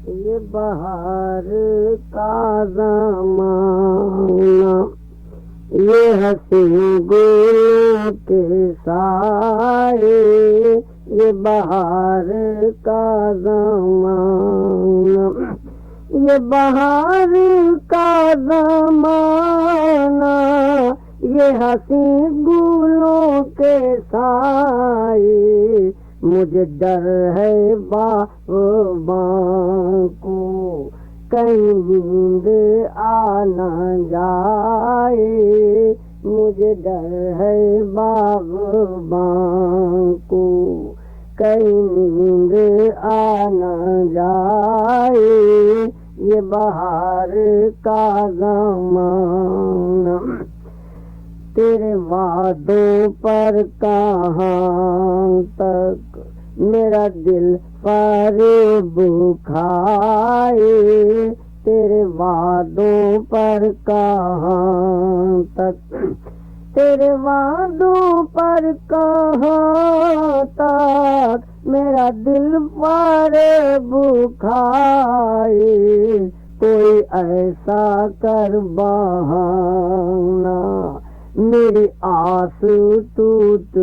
یہ بہار کا زمانہ، یہ حسین گلوں کے سائے، یہ بہار کا زمانہ، یہ بہار کا زمانہ، یہ حسین گلوں کے سائے، مجھے ڈر ہے باغباں کو کہیں نیند آ نہ جائے، مجھے ڈر ہے باغباں کو کہیں نیند آ نہ جائے، یہ بہار کا زمانہ، تیرے وعدوں پر کہاں تک میرا دل فریب کھائے، تیرے وعدوں پر کہاں تک، تیرے وعدوں پر کہاں تک میرا دل فریب کھائے، کوئی ایسا کر بہانہ میری آس ٹوٹ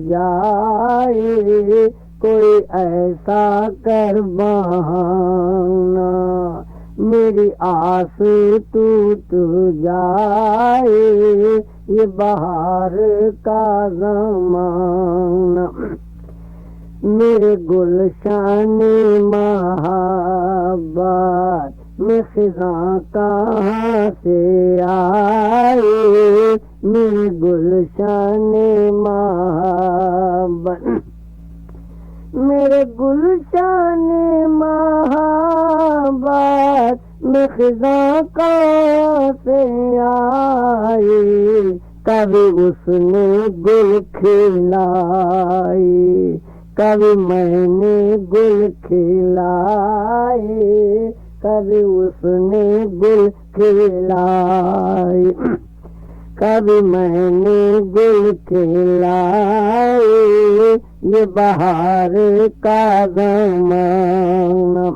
جائے، کوئی ایسا کر بہانہ میری آس ٹوٹ جائے، یہ بہار کا زمانہ، میرے گلشن محبت میں خزاں کہاں سے آئے، میرے گلشن محبت، میرے گلشن محبت میں خزاں کہاں سے آئے، کبھی اس نے گل کھلائے، کبھی میں نے گل کھلائے، کبھی اس نے گل کھلائے، کبھی میں نے گل کھلائے، یہ بہار کا زمانہ،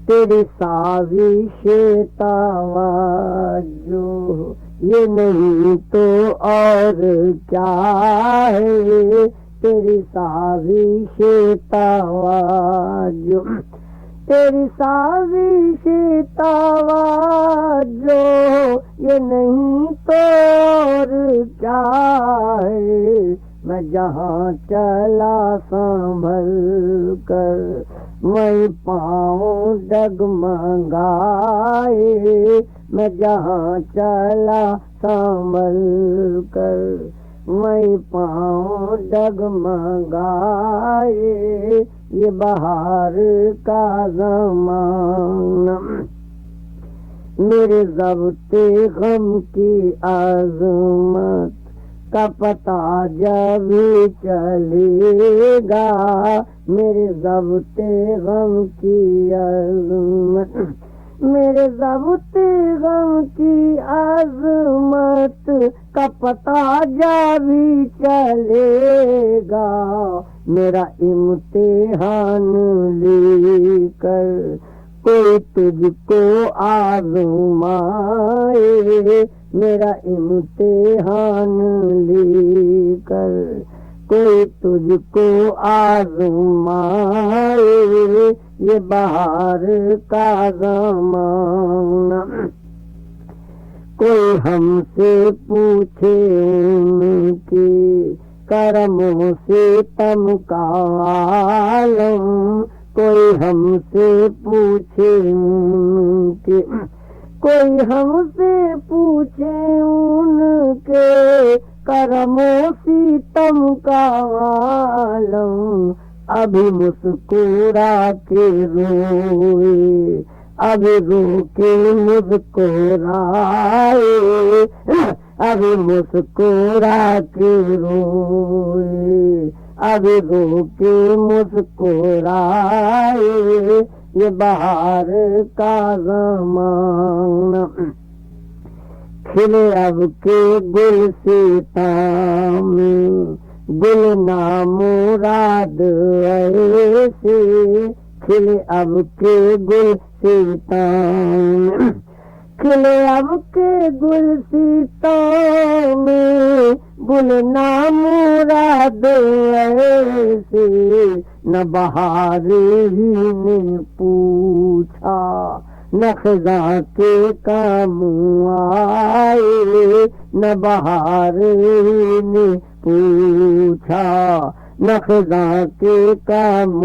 تیری سازش توجہ یہ نہیں تو اور کیا ہے، تیری سازش توجہ، تیری سازش توجہ یہ نہیں تو اور کیا ہے، میں جہاں چلا سنبھل کر وہیں پاؤں ڈگمگائے، میں جہاں چلا سنبھل کر وہیں پاؤں ڈگمگائے، یہ بہار کا زمانہ، میرے ضبط غم کی عظمت کا پتہ جب چلے گا، میرے ضبط غم کی عظمت، میرے ضبط غم کی عظمت کا پتہ جب چلے گا، میرا امتحان لے کر کوئی تجھ کو آزمائے، میرا امتحان لے کر کوئی تجھ کو آزمائے، یہ بہار کا زمانہ، کوئی ہم سے پوچھے ان کی کرموں سے تم کا عالم، کوئی ہم سے پوچھے ان کے، کوئی ہم سے پوچھے ان کے کرموں سے تم کا عالم، ابھی مسکرا کے روئے، ابھی رو کے مسکرائے، ابھی مسکرا کے روئے، ابھی رو کے مسکرائے، یہ بہار کا زمانہ، کھلے اب کے گل سیتام گل نامراد ایسے، کھلے اب کے گل سیتاؤں کھلے اب کے گل سیتاؤں میں گل نامراد ایسے نہ بہار ہی نے پوچھا نہ خزاں کے کام آئے نہ بہار ہی نے پوچھا نہ خزاں کے کام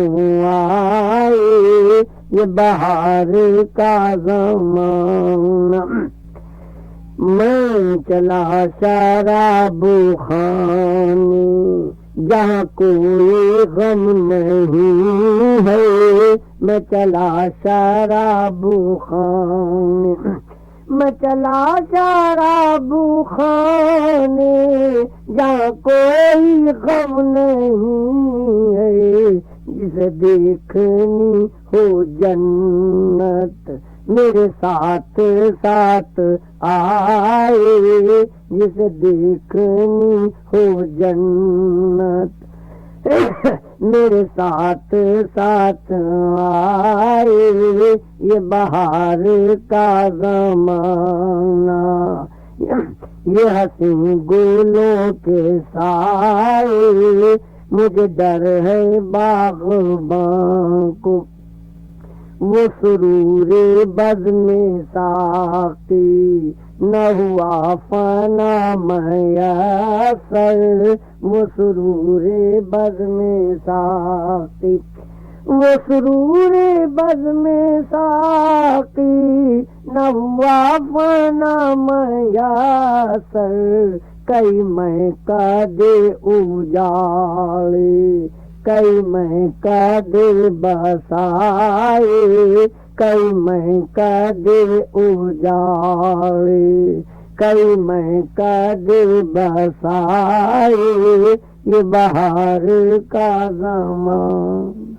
آئے یہ بہار کا زمانہ میں چلا شراب خانے جہاں کوئی غم نہیں ہے میں چلا شراب خانے میں چلا شراب خانے جہاں کوئی غم نہیں ہے جسے دیکھنی ہو جنت میرے ساتھ ساتھ آئے جسے دیکھنی ہو جنت میرے ساتھ ساتھ آئے یہ بہار کا زمانہ یہ حسین گلوں کے سائے مجھے ڈر ہے باغباں کو وہ سرور بزم ساقی نہ ہوا فنا میسر وہ سرور بزم ساقی وہ سرور بزم ساقی نہ ہوا فنا میسر کئی میں کا دے اجاڑے کئی میں کا دے بسائے کئی میں کا دے اجاڑے کئی میں کا دے بسائے یہ بہار کا زمان